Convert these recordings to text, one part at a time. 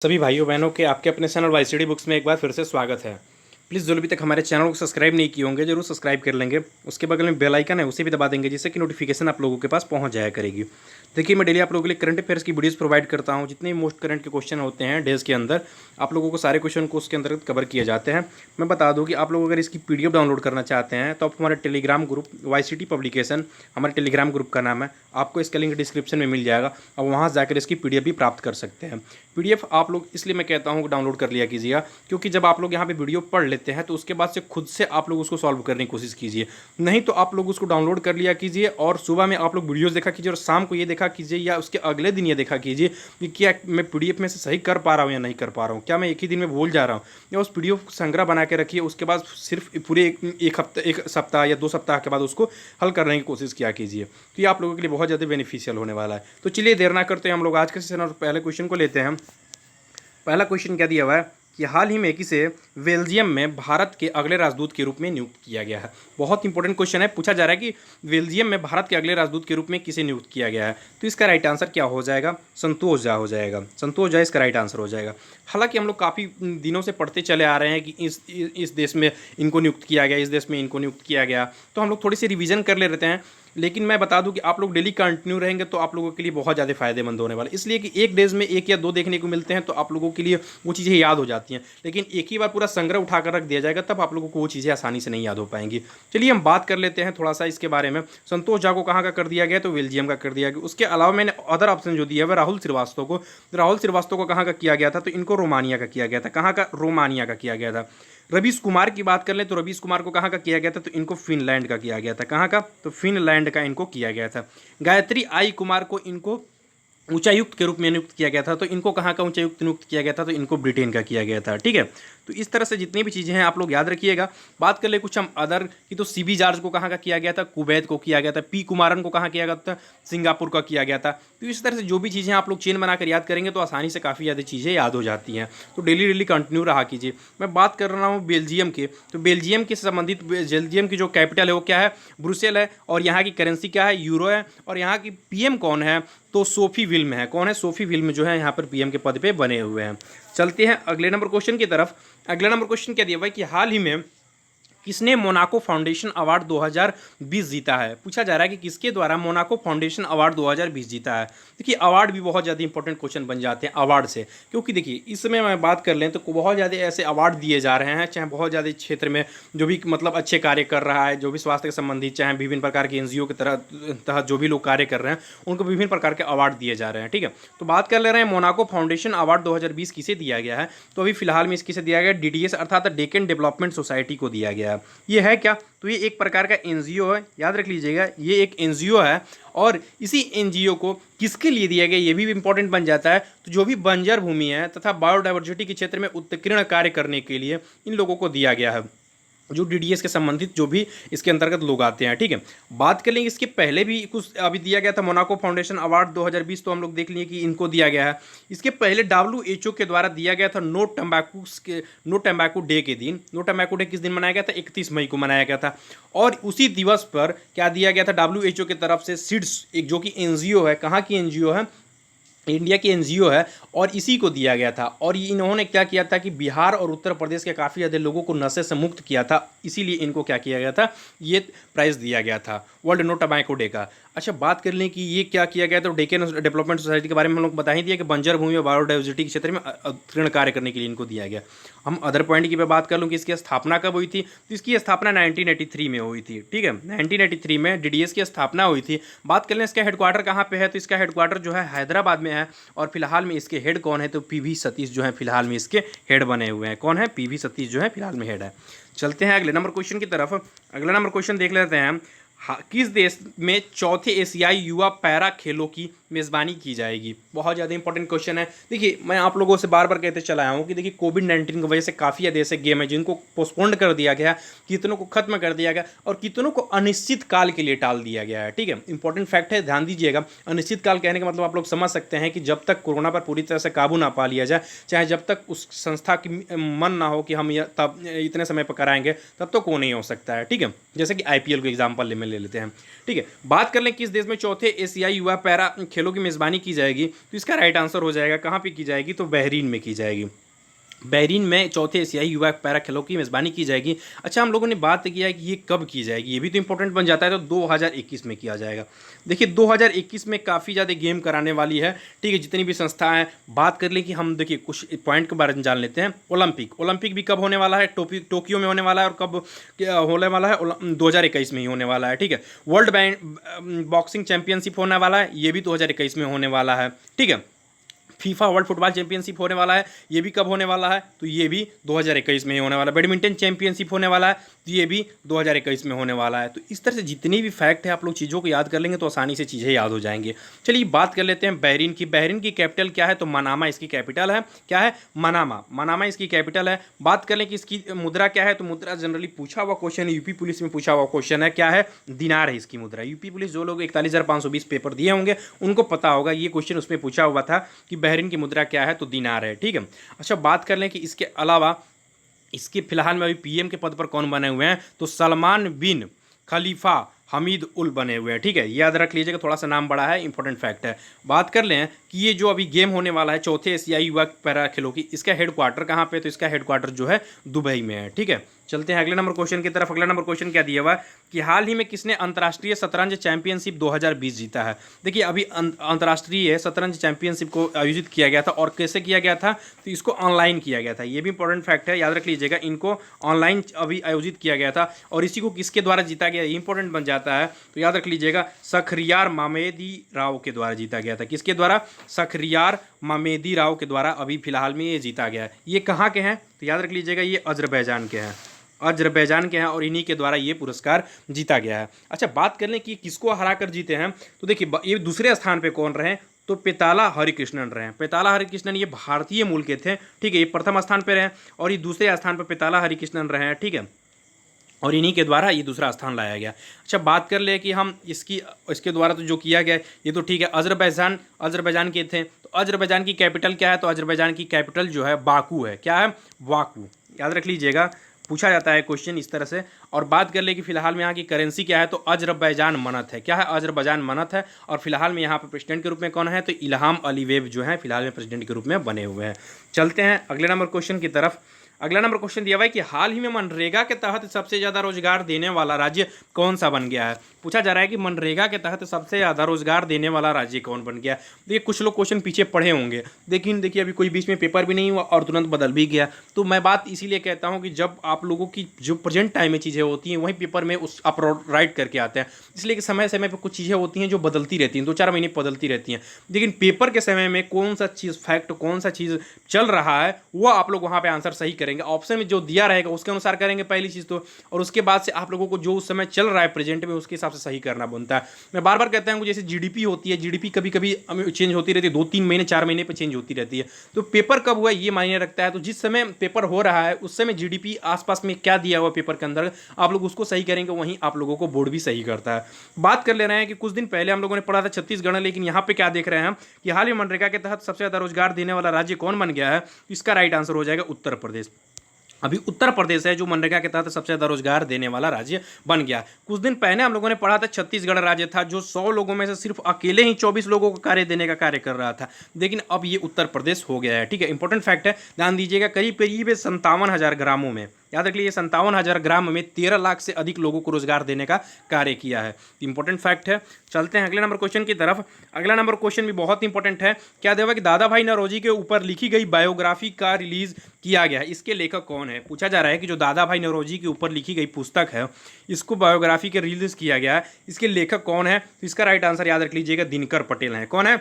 सभी भाइयों बहनों के आपके अपने चैनल वाईसीडी बुक्स में एक बार फिर से स्वागत है। प्लीज़ जो अभी तक हमारे चैनल को सब्सक्राइब नहीं किए होंगे जरूर सब्सक्राइब कर लेंगे। उसके बगल में बेल आइकन है उसे भी दबा देंगे जिससे कि नोटिफिकेशन आप लोगों के पास पहुंच जाया करेगी। देखिए मैं डेली आप लोगों के लिए करंट अफेयर्स की वीडियोस प्रोवाइड करता हूं। जितने भी मोस्ट करंट के क्वेश्चन होते हैं डेज के अंदर आप लोगों को सारे क्वेश्चन को उसके अंतर्गत कवर किए जाते हैं। मैं बता दूं कि आप लोग अगर इसकी पीडीएफ डाउनलोड करना चाहते हैं तो आप हमारे टेलीग्राम ग्रुप वाईसीटी पब्लिकेशन हमारे टेलीग्राम ग्रुप का नाम है, आपको इसका लिंक डिस्क्रिप्शन में मिल जाएगा। अब वहाँ जाकर इसकी पीडीएफ भी प्राप्त कर सकते हैं। पीडीएफ आप लोग इसलिए मैं कहता हूँ डाउनलोड कर लिया कीजिएगा क्योंकि जब आप लोग यहाँ पे वीडियो पढ़ लेते हैं तो उसके बाद से खुद से आप लोग उसको सॉल्व करने की कोशिश कीजिए। नहीं तो आप लोग उसको डाउनलोड कर लिया कीजिए और सुबह में आप लोग वीडियोस देखा कीजिए और शाम को ये देखा कीजिए या उसके अगले दिन ये देखा कीजिए कि क्या मैं पीडीएफ में से सही कर पा रहा हूँ या नहीं कर पा रहा हूँ, क्या मैं एक ही दिन में भूल जा रहा हूँ। या उस पीडीएफ को संग्रह बना के रखिए, उसके बाद सिर्फ पूरे एक सप्ताह या 2 सप्ताह के बाद उसको हल करने की कोशिश किया कीजिए। तो ये आप लोगों के लिए बहुत ज़्यादा बेनिफिशियल होने वाला है। तो चलिए देर ना करते हैं हम लोग आज के सेशन और पहले क्वेश्चन को लेते हैं। पहला क्वेश्चन क्या दिया हुआ है कि हाल ही में किसे बेल्जियम में भारत के अगले राजदूत के रूप में नियुक्त किया गया है। बहुत इंपॉर्टेंट क्वेश्चन है, पूछा जा रहा है कि बेल्जियम में भारत के अगले राजदूत के रूप में किसे नियुक्त किया गया है। तो इसका राइट आंसर क्या हो जाएगा? संतोष झा हो जाएगा। संतोष झा इसका राइट आंसर हो जाएगा। हालांकि हम लोग काफ़ी दिनों से पढ़ते चले आ रहे हैं कि इस देश में इनको नियुक्त किया गया, इस देश में इनको नियुक्त किया गया, तो हम लोग थोड़ी सी रिवीजन कर ले रहते हैं। लेकिन मैं बता दूं कि आप लोग डेली कंटिन्यू रहेंगे तो आप लोगों के लिए बहुत ज़्यादा फायदेमंद होने वाला है। इसलिए कि एक डेज में 1 या 2 देखने को मिलते हैं तो आप लोगों के लिए वो चीज़ें याद हो जाती हैं। लेकिन एक ही बार पूरा संग्रह उठाकर रख दिया जाएगा तब आप लोगों को वो चीज़ें आसानी से नहीं याद हो पाएंगी। चलिए हम बात कर लेते हैं थोड़ा सा इसके बारे में। संतोष झा को कहाँ का कर दिया गया? तो बेल्जियम का कर दिया गया। उसके अलावा मैंने अदर ऑप्शन जो दिया है वह राहुल श्रीवास्तव को। राहुल श्रीवास्तव को कहाँ का किया गया था? तो इनको रोमानिया का किया गया था। कहाँ का? रोमानिया का किया गया था। रवीश कुमार की बात कर लें तो रवीश कुमार को कहाँ का किया गया था? तो इनको फिनलैंड का किया गया था। कहाँ का? तो फिनलैंड का इनको किया गया था। गायत्री आई कुमार को इनको उच्चायुक्त के रूप में नियुक्त किया गया था। तो इनको कहाँ का उच्चायुक्त नियुक्त किया गया था? तो इनको ब्रिटेन का किया गया था। ठीक है, तो इस तरह से जितनी भी चीज़ें हैं आप लोग याद रखिएगा। बात कर ले कुछ हम अदर की, तो सीबी जॉर्ज को कहाँ का किया गया था? कुवैत को किया गया था। पी कुमारन को कहाँ किया गया था? सिंगापुर का किया गया था। तो इस तरह से जो भी चीज़ें आप लोग चेन बनाकर याद करेंगे तो आसानी से काफ़ी ज़्यादा चीज़ें याद हो जाती हैं। तो डेली डेली कंटिन्यू रहा कीजिए। मैं बात कर रहा हूँ बेल्जियम के, तो बेल्जियम के संबंधित बेल्जियम की जो कैपिटल है वो क्या है? ब्रुसेल है। और यहाँ की करेंसी क्या है? यूरो है। और यहाँ की पीएम कौन है? तो सोफी विल्म है। कौन है? सोफी विल्म जो है यहाँ पर पीएम के पद पे बने हुए हैं। चलते हैं अगले नंबर क्वेश्चन की तरफ। अगला नंबर क्वेश्चन क्या दिया हुआ है कि हाल ही में किसने मोनाको फाउंडेशन अवार्ड 2020 जीता है? पूछा जा रहा है कि किसके द्वारा मोनाको फाउंडेशन अवार्ड 2020 जीता है। देखिए अवार्ड भी बहुत ज़्यादा इंपॉर्टेंट क्वेश्चन बन जाते हैं अवार्ड से, क्योंकि देखिए इस समय मैं बात कर लें तो बहुत ज़्यादा ऐसे अवार्ड दिए जा रहे हैं, चाहे बहुत ज़्यादा क्षेत्र में जो भी मतलब अच्छे कार्य कर रहा है, जो भी स्वास्थ्य के संबंधित, चाहे विभिन्न प्रकार के एनजीओ के तहत जो भी लोग कार्य कर रहे हैं उनको विभिन्न प्रकार के अवार्ड दिए जा रहे हैं। ठीक है, तो बात कर ले रहे हैं मोनाको फाउंडेशन अवार्ड 2020 किसे दिया गया है? तो अभी फिलहाल में इसकिसे दिया गया डीडीएस अर्थात डेक्कन डेवलपमेंट सोसाइटी को दिया गया है। ये है क्या? तो ये एक प्रकार का एनजीओ है, याद रख लीजिएगा ये एक एनजीओ है। और इसी एनजीओ को किसके लिए दिया गया ये भी इंपॉर्टेंट बन जाता है। तो जो भी बंजर भूमि है तथा बायोडाइवर्सिटी के क्षेत्र में उत्कीर्ण कार्य करने के लिए इन लोगों को दिया गया है, जो डीडीएस के संबंधित जो भी इसके अंतर्गत लोग आते हैं। ठीक है, बात कर लेंगे इसके पहले भी कुछ अभी दिया गया था मोनाको फाउंडेशन अवार्ड 2020, तो हम लोग देख लिए कि इनको दिया गया है। इसके पहले WHO के द्वारा दिया गया था नो टम्बाकू डे के दिन। नो टम्बाकू डे किस दिन मनाया गया था? 31 मई को मनाया गया था। और उसी दिवस पर क्या दिया गया था WHO की तरफ से? सीड्स, एक जो कि एनजीओ है, कहाँ की एनजीओ है? इंडिया की एनजीओ है, और इसी को दिया गया था। और इन्होंने क्या किया था कि बिहार और उत्तर प्रदेश के काफ़ी ज़्यादा लोगों को नशे से मुक्त किया था, इसीलिए इनको क्या किया गया था? ये प्राइज़ दिया गया था वर्ल्ड नो टबैको डे का। अच्छा, बात कर लें कि ये क्या किया गया था, तो डेक्कन डेवलपमेंट सोसाइटी के बारे में हम लोग बता ही दिया कि बंजर भूमि और बायोडाइवर्सिटी के क्षेत्र में उत्कीर्ण कार्य करने के लिए इनको दिया गया। हम अदर पॉइंट की बात कर लूँ कि इसकी स्थापना कब हुई थी, तो इसकी स्थापना 1983 में हुई थी। ठीक है, 1983 में डीडीएस की स्थापना हुई थी। बात कर लें इसका हेडक्वार्टर कहाँ पे है, तो इसका हेडक्वार्टर जो है हैदराबाद में है। और फिलहाल में इसके हेड कौन है? तो पीवी सतीश जो है फिलहाल में इसके हेड बने हुए हैं। कौन है? पीवी सतीश जो है फिलहाल में हेड है। चलते हैं अगले नंबर क्वेश्चन की तरफ। अगला नंबर क्वेश्चन देख लेते हैं। किस देश में चौथे एशियाई युवा पैरा खेलों की मेज़बानी की जाएगी? बहुत ज़्यादा इंपॉर्टेंट क्वेश्चन है। देखिए मैं आप लोगों से बार बार कहते चला आया हूँ कि देखिए कोविड-19 की वजह से काफ़ी ज़्यादा ऐसे गेम है जिनको पोस्टपोन्ड कर दिया गया, कितनों को खत्म कर दिया गया और कितनों को अनिश्चित काल के लिए टाल दिया गया है। ठीक है, इंपॉर्टेंट फैक्ट है, ध्यान दीजिएगा। अनिश्चित काल कहने का मतलब आप लोग समझ सकते हैं कि जब तक कोरोना पर पूरी तरह से काबू ना पा लिया जाए, चाहे जब तक उस संस्था की मन ना हो कि हम तब इतने समय पर कराएंगे, तब तक वो नहीं हो सकता है। ठीक है, जैसे कि IPL को एग्जाम्पल में ले लेते हैं। ठीक है, बात कर लें किस देश में चौथे एशियाई युवा पैरा खेलों की मेज़बानी की जाएगी, तो इसका राइट आंसर हो जाएगा कहाँ पे की जाएगी, तो बहरीन में की जाएगी। बहरीन में चौथे एशियाई युवा पैरा खेलों की मेज़बानी की जाएगी। अच्छा, हम लोगों ने बात किया है कि ये कब की जाएगी, ये भी तो इंपॉर्टेंट बन जाता है। तो 2021 में किया जाएगा। देखिए 2021 में काफ़ी ज़्यादा गेम कराने वाली है, ठीक है, जितनी भी संस्थाएं। बात कर लें कि हम देखिए कुछ पॉइंट के बारे में जान लेते हैं। ओलंपिक भी कब होने वाला है, टोक्यो में होने वाला है, और कब होने वाला है, 2021 में ही होने वाला है, ठीक है। वर्ल्ड बॉक्सिंग चैंपियनशिप होने वाला है, ये भी 2021 में होने वाला है, ठीक है। फीफा वर्ल्ड फुटबॉल चैंपियनशिप होने वाला है, ये भी कब होने वाला है, तो ये भी 2021 में ही होने वाला है। बैडमिंटन चैंपियनशिप होने वाला है, तो ये भी 2021 में होने वाला है। तो इस तरह से जितनी भी फैक्ट है आप लोग चीज़ों को याद कर लेंगे तो आसानी से चीज़ें याद हो जाएंगे। चलिए बात कर लेते हैं बहरीन की। बहरीन की कैपिटल क्या है, तो मनामा इसकी कैपिटल है। क्या है, मनामा इसकी कैपिटल है। बात कर लें कि इसकी मुद्रा क्या है, तो मुद्रा जनरली पूछा हुआ क्वेश्चन है, यूपी पुलिस में पूछा हुआ क्वेश्चन है। क्या है, दिनार है इसकी मुद्रा। यूपी पुलिस जो लोग 41,520 पेपर दिए होंगे उनको पता होगा, ये क्वेश्चन उसमें पूछा हुआ था कि बहरीन की मुद्रा क्या है, तो दिनार है, ठीक है। अच्छा, बात कर लें कि इसके अलावा इसके फिलहाल में अभी पीएम के पद पर कौन बने हुए हैं, तो सलमान बिन खलीफा हमीद उल बने हुए हैं, ठीक है। याद रख लीजिएगा, थोड़ा सा नाम बड़ा है, इंपॉर्टेंट फैक्ट है। बात कर लें कि ये जो अभी गेम होने वाला है चौथे एशियाई युवा पैरा खेलों की, इसका हेडक्वार्टर कहाँ पे, तो इसका हेडक्वार्टर जो है दुबई में है, ठीक है। चलते हैं अगले नंबर क्वेश्चन की तरफ। अगला नंबर क्वेश्चन क्या दिया हुआ है कि हाल ही में किसने अंतर्राष्ट्रीय शतरंज चैंपियनशिप 2020 जीता है। देखिए अभी अंतर्राष्ट्रीय शतरंज चैंपियनशिप को आयोजित किया गया था, और कैसे किया गया था, तो इसको ऑनलाइन किया गया था। ये भी इंपॉर्टेंट फैक्ट है, याद रख लीजिएगा, इनको ऑनलाइन अभी आयोजित किया गया था। और इसी को किसके द्वारा जीता गया, इंपॉर्टेंट बन जाता है, तो याद रख लीजिएगा, शखरियार मामेदी राव के द्वारा जीता गया था। किसके द्वारा, शखरियार मामेदी राव के द्वारा अभी फिलहाल में ये जीता गया है। ये कहाँ के हैं, तो याद रख लीजिएगा, ये अजरबैजान के हैं, अजरबैजान के हैं, और इन्हीं के द्वारा ये पुरस्कार जीता गया है। अच्छा, बात कर लें कि किसको हराकर जीते हैं, तो देखिए ये दूसरे स्थान पे कौन रहे, तो पेताला हरिकृष्णन रहे। पेताला हरिकृष्णन ये भारतीय मूल के थे, ठीक है, ये प्रथम स्थान पे रहे, और ये दूसरे स्थान पर पेताला हरिकृष्णन रहे हैं, ठीक है, और इन्हीं के द्वारा ये दूसरा स्थान लाया गया। अच्छा, बात कर ले कि हम इसके द्वारा तो जो किया गया ये तो ठीक है, अजरबैजान के थे, तो अजरबैजान की कैपिटल क्या है, तो अजरबैजान की कैपिटल जो है बाकू है। क्या है, बाकू, याद रख लीजिएगा, पूछा जाता है क्वेश्चन इस तरह से। और बात कर ले कि फिलहाल में यहाँ की करेंसी क्या है, तो अजरबैजान मनत है। क्या है, अजरबैजान मनत है। और फिलहाल में यहाँ पर प्रेसिडेंट के रूप में कौन है, तो इल्हाम अलीवेव जो है फिलहाल में प्रेसिडेंट के रूप में बने हुए हैं। चलते हैं अगले नंबर क्वेश्चन की तरफ। अगला नंबर क्वेश्चन दिया हुआ है कि हाल ही में मनरेगा के तहत सबसे ज़्यादा रोजगार देने वाला राज्य कौन सा बन गया है। पूछा जा रहा है कि मनरेगा के तहत सबसे ज़्यादा रोजगार देने वाला राज्य कौन बन गया। देखिए कुछ लोग क्वेश्चन पीछे पढ़े होंगे, लेकिन देखिए अभी कोई बीच में पेपर भी नहीं हुआ और तुरंत बदल भी गया। तो मैं बात इसीलिए कहता हूँ कि जब आप लोगों की जो प्रेजेंट टाइम में चीज़ें होती हैं वहीं पेपर में उस आप राइट करके आते हैं, इसलिए कि समय समय पर कुछ चीज़ें होती हैं जो बदलती रहती हैं, 2-4 महीने बदलती रहती हैं। लेकिन पेपर के समय में कौन सा चीज़ फैक्ट, कौन सा चीज़ चल रहा है, वो आप लोग वहाँ पर आंसर सही करेंगे। ऑप्शन में जो दिया रहेगा उसके अनुसार करेंगे पहली चीज़ तो, और उसके बाद से आप लोगों को जो उस समय चल रहा है प्रेजेंट में उसके हिसाब से सही करना बनता है। मैं बार बार कहता हूँ जैसे जीडीपी होती है, जीडीपी कभी कभी चेंज होती रहती है, 2-3 महीने 4 महीने पर चेंज होती रहती है। तो पेपर कब हुआ ये मायने रखता है। तो जिस समय पेपर हो रहा है उस समय जीडीपी आसपास में क्या दिया हुआ पेपर के अंदर आप लोग उसको सही करेंगे, वहीं आप लोगों को बोर्ड भी सही करता है। बात कर ले रहे हैं कि कुछ दिन पहले हम लोगों ने पढ़ा था छत्तीसगढ़, लेकिन यहाँ पे क्या देख रहे हैं कि हाल ही मनरेगा के तहत सबसे ज्यादा रोजगार देने वाला राज्य कौन बन गया है। इसका राइट आंसर हो जाएगा उत्तर प्रदेश। अभी उत्तर प्रदेश है जो मनरेगा के तहत सबसे ज़्यादा रोजगार देने वाला राज्य बन गया। कुछ दिन पहले हम लोगों ने पढ़ा था छत्तीसगढ़ राज्य था जो 100 लोगों में से सिर्फ अकेले ही 24 लोगों को कार्य देने का कार्य कर रहा था, लेकिन अब ये उत्तर प्रदेश हो गया है। ठीक है, इंपॉर्टेंट फैक्ट है, ध्यान दीजिएगा। करीब करीब 57,000 ग्रामों में, याद रख लीजिए 57,000 ग्राम में 13 लाख से अधिक लोगों को रोजगार देने का कार्य किया है। इंपॉर्टेंट फैक्ट है। चलते हैं अगले नंबर क्वेश्चन की तरफ। अगला नंबर क्वेश्चन भी बहुत इंपॉर्टेंट है। क्या देवा कि दादा भाई नौरोजी के ऊपर लिखी गई बायोग्राफी का रिलीज किया गया है, इसके लेखक कौन है। पूछा जा रहा है कि जो दादा भाई नौरोजी के ऊपर लिखी गई पुस्तक है इसको बायोग्राफी के रिलीज किया गया है, इसके लेखक कौन है। तो इसका राइट आंसर याद रख लीजिएगा दिनकर पटेल है। कौन है,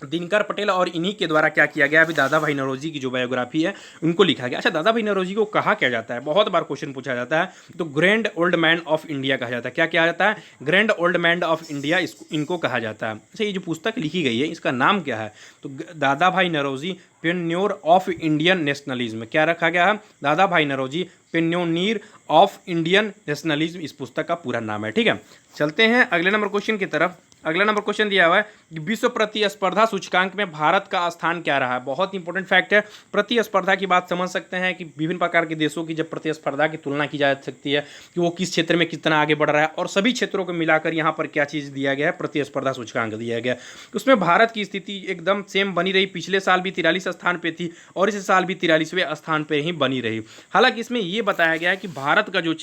दिनकर पटेल। और इन्हीं के द्वारा क्या किया गया, अभी दादा भाई नौरोजी की जो बायोग्राफी है उनको लिखा गया। अच्छा, दादा भाई नौरोजी को कहा क्या जाता है, बहुत बार क्वेश्चन पूछा जाता है। तो grand old man of India कहा जाता है। क्या कहा जाता है, grand old man of India इनको कहा जाता है। अच्छा, ये जो पुस्तक लिखी गई है इसका नाम क्या है, तो दादा भाई नौरोजी पेन्योर ऑफ इंडियन नेशनलिज्म। क्या रखा गया है, दादा भाई नौरोजी पेन्योनियर ऑफ इंडियन नेशनलिज्म इस पुस्तक का पूरा नाम है। ठीक है, चलते हैं अगले नंबर क्वेश्चन की तरफ। अगला नंबर क्वेश्चन दिया हुआ है कि विश्व प्रतिस्पर्धा सूचकांक में भारत का स्थान क्या रहा है। बहुत इंपॉर्टेंट फैक्ट है। प्रतिस्पर्धा की बात समझ सकते हैं कि विभिन्न प्रकार के देशों की जब प्रतिस्पर्धा की तुलना की जा सकती है कि वो किस क्षेत्र में कितना आगे बढ़ रहा है, और सभी क्षेत्रों को मिलाकर यहाँ पर क्या चीज़ दिया गया है, प्रतिस्पर्धा सूचकांक दिया गया। उसमें भारत की स्थिति एकदम सेम बनी रही। पिछले साल भी 43 स्थान पर थी और इस साल भी 43वें स्थान पर ही बनी रही। हालांकि इसमें ये बताया गया है कि भारत का जो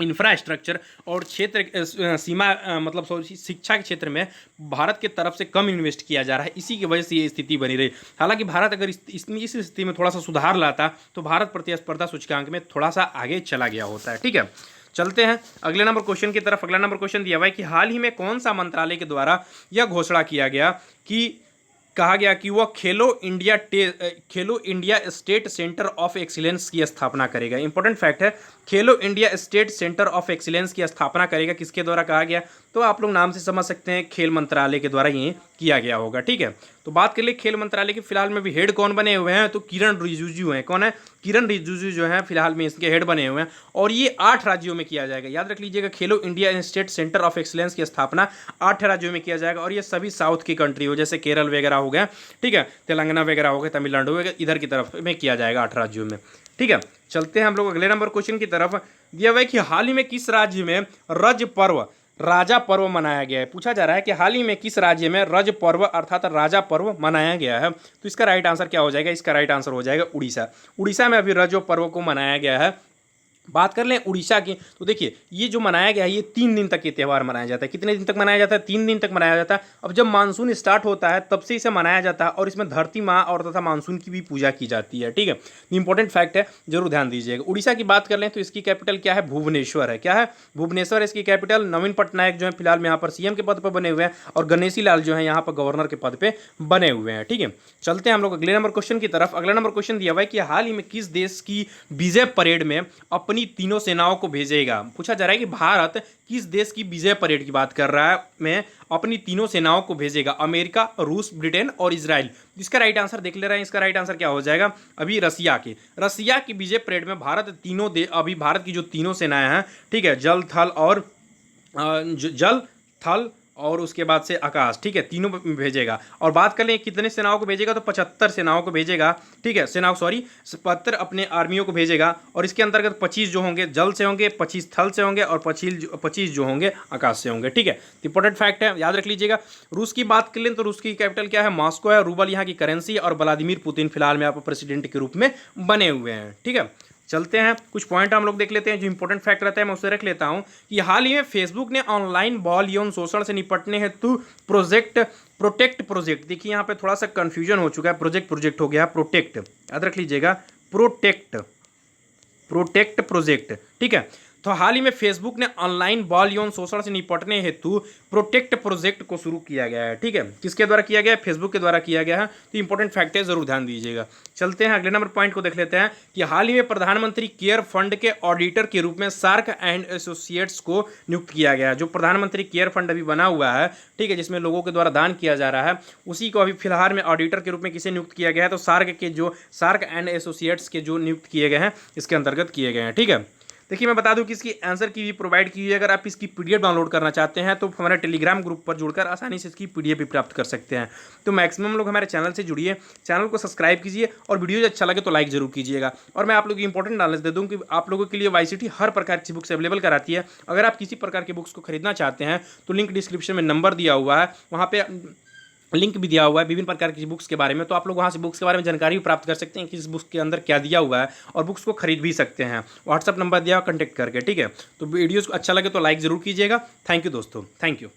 इंफ्रास्ट्रक्चर और क्षेत्र सीमा मतलब शिक्षा के क्षेत्र में भारत के तरफ से कम इन्वेस्ट किया जा रहा है, इसी की वजह से ये स्थिति बनी रही। हालांकि भारत अगर इस स्थिति में थोड़ा सा सुधार लाता तो भारत प्रतिस्पर्धा सूचकांक में थोड़ा सा आगे चला गया होता है। ठीक है, चलते हैं अगले नंबर क्वेश्चन की तरफ। अगला नंबर क्वेश्चन दिया हुआ है कि हाल ही में कौन सा मंत्रालय के द्वारा यह घोषणा किया गया कि कहा गया कि वह खेलो India state centre of excellence की स्थापना करेगा। इंपॉर्टेंट फैक्ट है, खेलो India state centre of excellence की स्थापना करेगा। किसके द्वारा कहा गया, तो आप लोग नाम से समझ सकते हैं, खेल मंत्रालय के द्वारा ये किया गया होगा। ठीक है, तो बात कर ले खेल मंत्रालय के फिलहाल में भी हेड कौन बने हुए हैं, तो किरण रिजिजू हैं। कौन है, किरण रिजिजू जो है फिलहाल में इसके हेड बने हुए हैं, और ये 8 राज्यों में किया जाएगा। याद रख लीजिएगा, खेलो India state centre of excellence की स्थापना 8 राज्यों में किया जाएगा, और ये सभी साउथ की कंट्री हो, जैसे केरल वगैरह हो गया, ठीक है, तेलंगाना वगैरह हो गया, तमिलनाडु वगैरह, इधर की तरफ में किया जाएगा 8 राज्यों में। ठीक है, चलते हैं हम लोग अगले नंबर क्वेश्चन की तरफ। दिया हुआ है कि हाल ही में किस राज्य में रज पर्व राजा पर्व मनाया गया है। पूछा जा रहा है कि हाल ही में किस राज्य में रज पर्व अर्थात राजा पर्व मनाया गया है। तो इसका राइट आंसर क्या हो जाएगा, इसका राइट आंसर हो जाएगा उड़ीसा। उड़ीसा में अभी रज पर्व को मनाया गया है। बात कर लें उड़ीसा की, तो देखिए ये जो मनाया गया है, ये 3 दिन तक ये त्यौहार मनाया जाता है। कितने दिन तक मनाया जाता है, 3 दिन तक मनाया जाता है। अब जब मानसून स्टार्ट होता है तब से इसे मनाया जाता है, और इसमें धरती माँ और तथा मानसून की भी पूजा की जाती है। ठीक है, इंपॉर्टेंट फैक्ट है, जरूर ध्यान दीजिएगा। उड़ीसा की बात कर लें तो इसकी कैपिटल क्या है, भुवनेश्वर है। क्या है, भुवनेश्वर है इसकी कैपिटल। नवीन पटनायक जो है फिलहाल में यहाँ पर सीएम के पद पर बने हुए हैं, और गणेशी लाल जो है यहाँ पर गवर्नर के पद पर बने हुए हैं। ठीक है, चलते हैं हम लोग अगले नंबर क्वेश्चन की तरफ। अगला नंबर क्वेश्चन दिया हुआ है कि हाल ही में किस देश की विजय परेड में अपनी तीनों सेनाओं को भेजेगा। पूछा जा रहा है कि भारत किस देश की विजय परेड की बात कर रहा है, में अपनी तीनों सेनाओं को भेजेगा। अमेरिका, रूस, ब्रिटेन और इजराइल। इसका राइट आंसर देख ले रहे हैं, इसका राइट आंसर क्या हो जाएगा, अभी रसिया की विजय परेड में भारत अभी भारत की जो तीनों सेनाएं हैं, ठीक है, जल थल और उसके बाद से आकाश, ठीक है, तीनों भेजेगा। और बात कर लें कितने सेनाओं को भेजेगा, तो 75 सेनाओं को भेजेगा। ठीक है, 75 अपने आर्मियों को भेजेगा, और इसके अंतर्गत 25 जो होंगे जल से होंगे, 25 थल से होंगे, और 25 जो होंगे आकाश से होंगे। ठीक है, इंपॉर्टेंट फैक्ट है, याद रख लीजिएगा। रूस की बात कर लें तो रूस की कैपिटल क्या है, मॉस्को है। रूबल यहाँ की करेंसी, और व्लादिमीर पुतिन फिलहाल में यहाँ पर प्रेसिडेंट के रूप में बने हुए हैं। ठीक है, चलते हैं कुछ पॉइंट हम लोग देख लेते हैं जो इंपॉर्टेंट फैक्ट रहता है, मैं उसे रख लेता हूं कि हाल ही में फेसबुक ने ऑनलाइन बाल यौन शोषण से निपटने हेतु प्रोटेक्ट प्रोजेक्ट, देखिए यहाँ पे थोड़ा सा कंफ्यूजन हो चुका है, प्रोजेक्ट हो गया प्रोटेक्ट, याद रख लीजिएगा, प्रोटेक्ट प्रोजेक्ट। ठीक है, तो हाल ही में फेसबुक ने ऑनलाइन बाल यौन शोषण से निपटने हेतु प्रोटेक्ट प्रोजेक्ट को शुरू किया गया है। ठीक है, किसके द्वारा किया गया है, फेसबुक के द्वारा किया गया है। तो इंपॉर्टेंट फैक्ट है, जरूर ध्यान दीजिएगा। चलते हैं अगले नंबर पॉइंट को देख लेते हैं कि हाल ही में प्रधानमंत्री केयर फंड के ऑडिटर के रूप में सार्क एंड एसोसिएट्स को नियुक्त किया गया है। जो प्रधानमंत्री केयर फंड अभी बना हुआ है, ठीक है, जिसमें लोगों के द्वारा दान किया जा रहा है, उसी को अभी फिलहाल में ऑडिटर के रूप में किसे नियुक्त किया गया है, तो सार्क एंड एसोसिएट्स के जो नियुक्त किए गए हैं इसके अंतर्गत किए गए हैं। ठीक है, देखिए मैं बता दूं कि इसकी आंसर की भी प्रोवाइड की है। अगर आप इसकी पीडीएफ डाउनलोड करना चाहते हैं तो हमारे टेलीग्राम ग्रुप पर जुड़कर आसानी से इसकी पीडीएफ भी प्राप्त कर सकते हैं। तो मैक्सिमम लोग हमारे चैनल से जुड़िए, चैनल को सब्सक्राइब कीजिए, और वीडियो अच्छा लगे तो लाइक जरूर कीजिएगा। और मैं आप लोगों की इंपॉर्टेंट नॉलेज दे दूं कि आप लोगों के लिए वाईसीटी हर प्रकार की बुक्स अवेलेबल कराती है। अगर आप किसी प्रकार की बुक्स को खरीदना चाहते हैं तो लिंक डिस्क्रिप्शन में नंबर दिया हुआ है, वहाँ पे लिंक भी दिया हुआ है विभिन्न प्रकार की बुक्स के बारे में। तो आप लोग वहाँ से बुक्स के बारे में जानकारी भी प्राप्त कर सकते हैं कि इस बुक्स के अंदर क्या दिया हुआ है, और बुक्स को खरीद भी सकते हैं। व्हाट्सअप नंबर दिया हुआ, कॉन्टैक्ट करके। ठीक है, तो वीडियोस अच्छा लगे तो लाइक जरूर कीजिएगा। थैंक यू दोस्तों, थैंक यू।